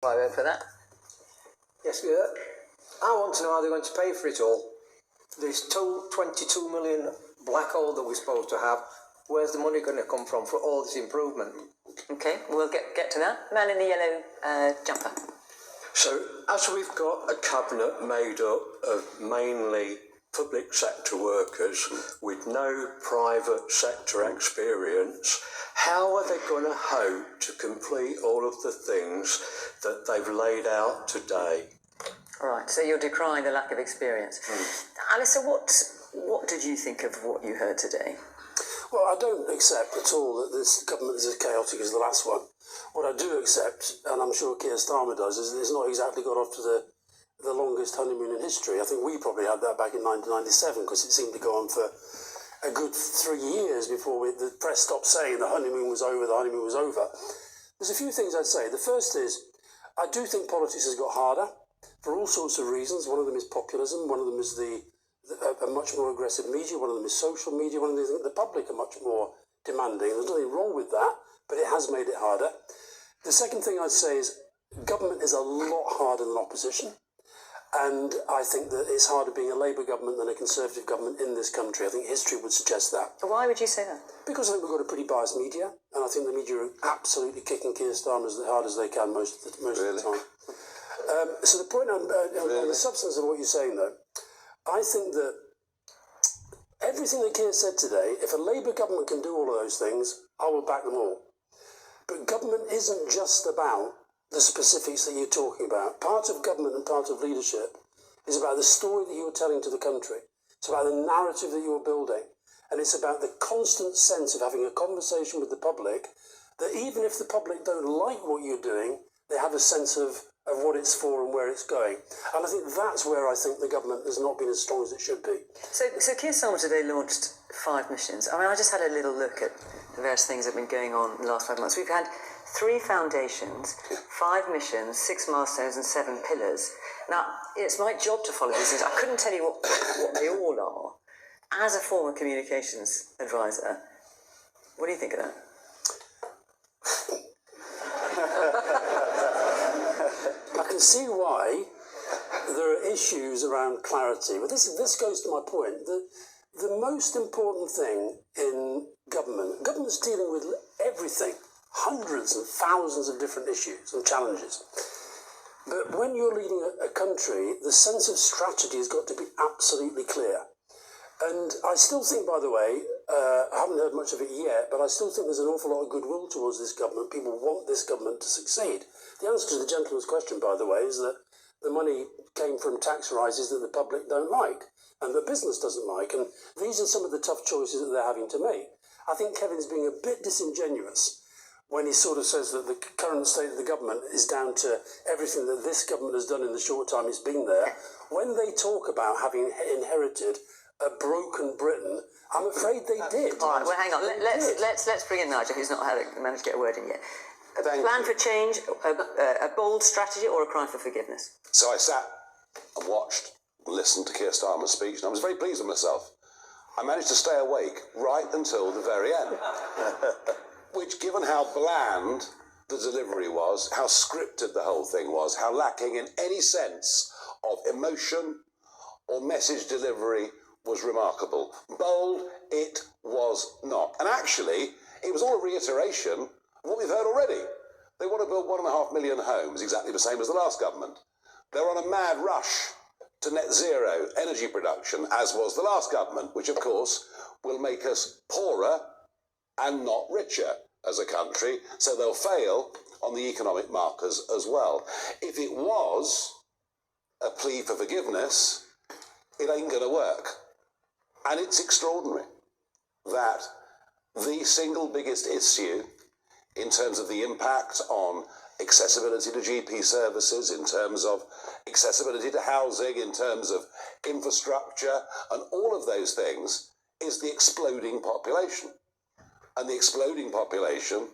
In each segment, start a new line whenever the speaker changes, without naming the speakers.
I vote for that.
Yes, I want to know how they're going to pay for it all. This 22 million black hole that we're supposed to have, where's the money going to come from for all this improvement?
Okay, we'll get to that. Man in the yellow jumper.
So, as we've got a cabinet made up of mainly public sector workers with no private sector experience, how are they going to hope to complete all of the things that they've laid out today?
All right, so you're decrying the lack of experience. Alistair, what did you think of what you heard today?
Well, I don't accept at all that this government is as chaotic as the last one. What I do accept, and I'm sure Keir Starmer does, is that it's not exactly got off to the longest honeymoon in history. I think we probably had that back in 1997 because it seemed to go on for a good 3 years before the press stopped saying the honeymoon was over, the honeymoon was over. There's a few things I'd say. The first is, I do think politics has got harder for all sorts of reasons. One of them is populism, one of them is a much more aggressive media, one of them is social media, one of them is the public are much more demanding. There's nothing wrong with that, but it has made it harder. The second thing I'd say is government is a lot harder than opposition. And I think that it's harder being a Labour government than a Conservative government in this country. I think history would suggest that.
Why would you say that?
Because I think we've got a pretty biased media, and I think the media are absolutely kicking Keir Starmer as hard as they can most of the time. So the point on the substance of what you're saying, though, I think that everything that Keir said today, if a Labour government can do all of those things, I will back them all. But government isn't just about the specifics that you're talking about. Part of government and part of leadership is about the story that you're telling to the country. It's about the narrative that you're building. And it's about the constant sense of having a conversation with the public that even if the public don't like what you're doing, they have a sense of what it's for and where it's going. And I think that's where I think the government has not been as strong as it should be.
So Keir Starmer today launched 5 missions. I mean, I just had a little look at the various things that have been going on in the last 5 months. We've had 3 foundations, 5 missions, 6 milestones and 7 pillars. Now, it's my job to follow these things. I couldn't tell you what they all are. As a former communications advisor, what do you think of that?
I can see why there are issues around clarity, but this goes to my point. The most important thing in government's dealing with everything, hundreds and thousands of different issues and challenges. But when you're leading a country, the sense of strategy has got to be absolutely clear. And I still think, by the way, I haven't heard much of it yet, but I still think there's an awful lot of goodwill towards this government. People want this government to succeed. The answer to the gentleman's question, by the way, is that the money came from tax rises that the public don't like and that business doesn't like. And these are some of the tough choices that they're having to make. I think Kevin's being a bit disingenuous when he sort of says that the current state of the government is down to everything that this government has done in the short time it's been there. When they talk about having inherited a broken Britain, I'm afraid they did.
All right, well, hang on. Let's bring in Nigel, who's not managed to get a word in yet. A plan for change, a bold strategy, or a cry for forgiveness?
So I sat and watched and listened to Keir Starmer's speech, and I was very pleased with myself. I managed to stay awake right until the very end, which, given how bland the delivery was, how scripted the whole thing was, how lacking in any sense of emotion or message delivery, was remarkable. Bold, it was not. And actually, it was all a reiteration of what we've heard already. They want to build 1.5 million homes, exactly the same as the last government. They're on a mad rush to net zero energy production, as was the last government, which, of course, will make us poorer and not richer as a country, so they'll fail on the economic markers as well. If it was a plea for forgiveness, it ain't going to work. And it's extraordinary that the single biggest issue in terms of the impact on accessibility to GP services, in terms of accessibility to housing, in terms of infrastructure, and all of those things, is the exploding population. And the exploding population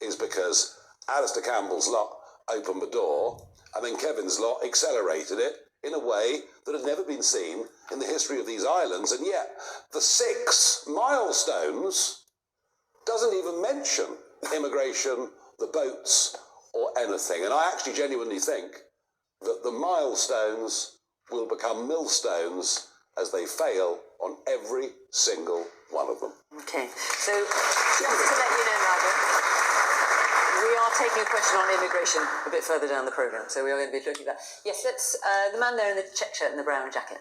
is because Alistair Campbell's lot opened the door, and then Kevin's lot accelerated it in a way that had never been seen in the history of these islands. And yet, the 6 milestones doesn't even mention immigration, the boats, or anything. And I actually genuinely think that the milestones will become millstones as they fail on every single one of them.
Okay, so just to let you know, Nigel, we are taking a question on immigration a bit further down the programme, so we are going to be looking at that. Yes, let's, the man there in the check shirt and the brown jacket.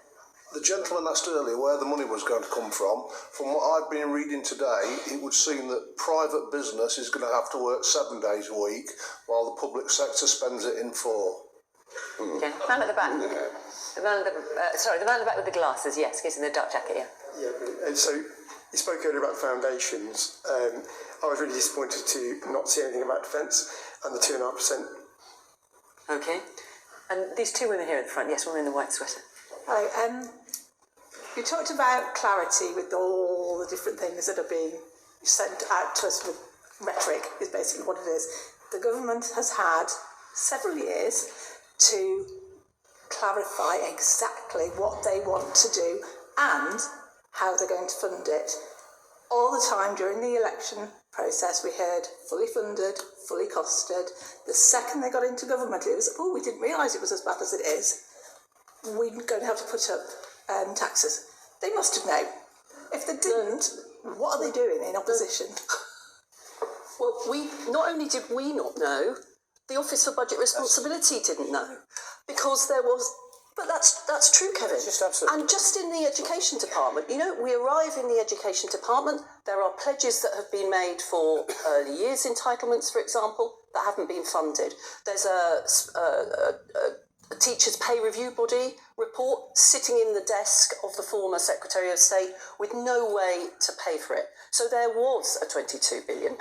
The gentleman asked earlier where the money was going to come from. From what I've been reading today, it would seem that private business is going to have to work 7 days a week, while the public sector spends it in 4.
Okay, man at the back. The man at the, the man at the back with the glasses, yes, he's in the dark jacket, yeah.
Yeah, and so you spoke earlier about foundations. I was really disappointed to not see anything about defence and the 2.5%.
Okay, and these two women here at the front, yes, one in the white sweater.
Hello. You talked about clarity with all the different things that are being sent out to us with rhetoric, is basically what it is. The government has had several years to clarify exactly what they want to do and how they're going to fund it. All the time during the election process, we heard fully funded, fully costed. The second they got into government, it was, oh, we didn't realise it was as bad as it is. We're going to have to put up taxes. They must have known. If they didn't, what are they doing in opposition?
Well, not only did we not know, the Office for Budget Responsibility didn't know, because there was. But that's true, Kevin. And just in the education department, you know, we arrive in the education department. There are pledges that have been made for early years entitlements, for example, that haven't been funded. There's a teachers' pay review body report sitting in the desk of the former Secretary of State with no way to pay for it. So there was a £22 billion.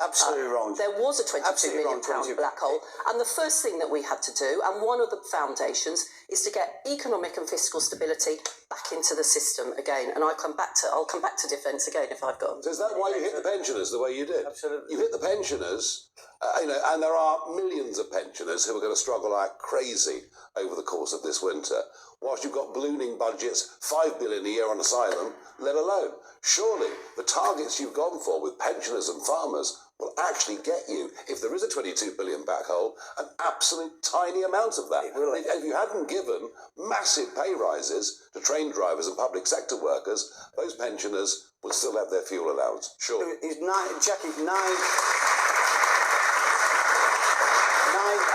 Absolutely wrong.
There was a £22 billion black hole. And the first thing that we had to do, and one of the foundations, is to get economic and fiscal stability back into the system again. And I'll come back to defence again if I've got.
So is that why you hit the pensioners the way you did?
Absolutely.
You hit the pensioners, and there are millions of pensioners who are going to struggle like crazy over the course of this winter, whilst you've got ballooning budgets, $5 billion a year on asylum, let alone. Surely the targets you've gone for with pensioners and farmers will actually get you, if there is a £22 billion back hole, an absolute tiny amount of that. If you hadn't given massive pay rises to train drivers and public sector workers, those pensioners would still have their fuel allowance. Sure.
Jackie,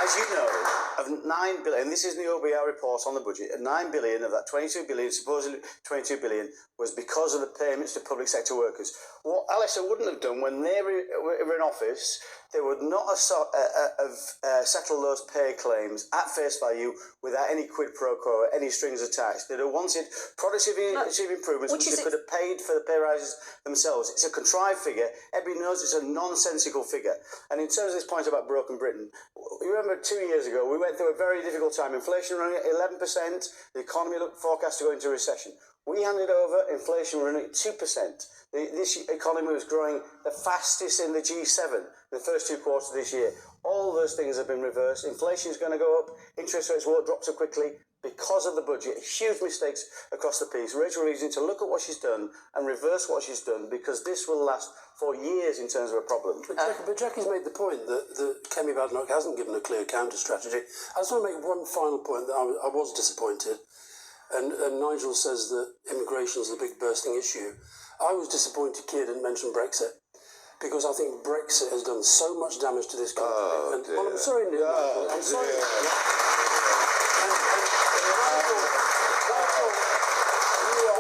as you know, of 9 billion, and this is in the OBR report on the budget, 9 billion of that 22 billion, supposedly 22 billion, was because of the payments to public sector workers. What Alistair wouldn't have done when they were in office, they would not have settled those pay claims at face value without any quid pro quo, any strings attached. They'd have wanted productivity improvements, which they could have paid for the pay rises themselves. It's a contrived figure. Everybody knows it's a nonsensical figure. And in terms of this point about broken Britain, you remember 2 years ago, we went through a very difficult time. Inflation running at 11%, the economy looked forecast to go into recession. We handed over inflation running at 2%. This economy was growing the fastest in the G7 the first 2 quarters of this year. All those things have been reversed. Inflation is going to go up. Interest rates won't drop so quickly because of the budget. Huge mistakes across the piece. Rachel Reeves needs to look at what she's done and reverse what she's done, because this will last for years in terms of a problem.
But Jackie's made the point that Kemi Badenoch hasn't given a clear counter strategy. I just want to make one final point that I was disappointed. And Nigel says that immigration is the big bursting issue. I was disappointed Keir didn't mention Brexit, because I think Brexit has done so much damage to this country. Well, I'm sorry, Neil. I'm sorry.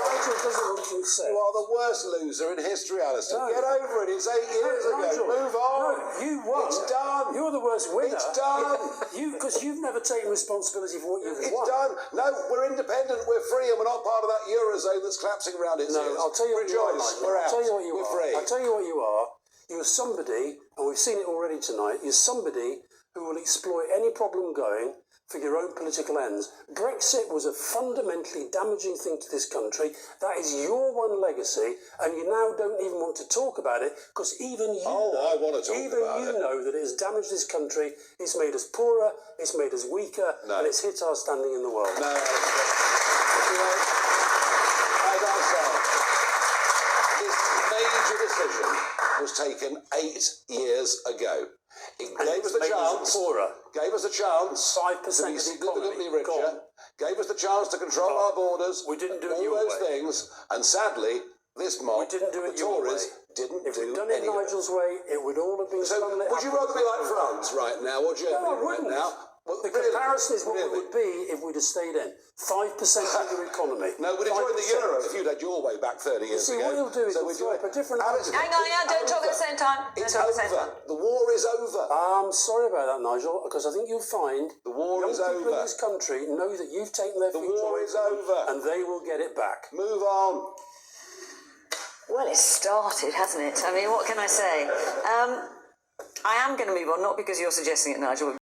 Nigel doesn't want to accept.
You are the worst loser in history, Alistair. Get over it. It's 8 years ago.
Nigel,
move on.
No, you won.
It's done.
You're the worst winner.
It's done.
Because you've never taken responsibility for what you've
It's
won.
done. No, we're independent. We're free, and we're not part of that Eurozone that's collapsing around its ears.
I'll tell you what
Rejoice.
you are.
We're out.
I'll tell you what you
we're
are.
free.
I'll tell you what you are. You're somebody, and we've seen it already tonight, you're somebody who will exploit any problem going for your own political ends. Brexit was a fundamentally damaging thing to this country. That is your one legacy, and you now don't even want to talk about it, because even you
I want to talk
even
about
you
it.
know that it has damaged this country, it's made us poorer, it's made us weaker, and it's hit our standing in the world.
No, as I said, this major decision was taken 8 years ago. It gave us the chance.
Poorer.
Gave us a chance
5%
to be
of the
significantly
economy
richer.
gone.
Gave us the chance to control our borders.
We didn't do it
all
your
those
way.
things, and sadly, this mob,
We didn't do it
the
your
Tories,
way.
didn't
If
do
we'd done it
any of it.
Nigel's way, it would all have been
So,
done.
would you rather be like France right now, or Germany
No, I
right
wouldn't.
now? Well,
The
really?
comparison is what
Really?
we would be if we'd have stayed in. 5% of the economy.
No, we'd have joined the
5%.
Euro if you'd had your way back 30 years
See,
ago.
what he'll do is he'll
we'd
throw up a different
Alex,
Hang on, don't talk at the same time. Don't
It's
talk at the same
over.
time.
The war is over.
I'm sorry about that, Nigel, because I think you'll find
The war
young
is
people in
over.
this country know that you've taken their
The
future
war
away
is
from them,
over.
and they will get it back.
Move on.
Well, it's started, hasn't it? I mean, what can I say? I am going to move on, not because you're suggesting it, Nigel.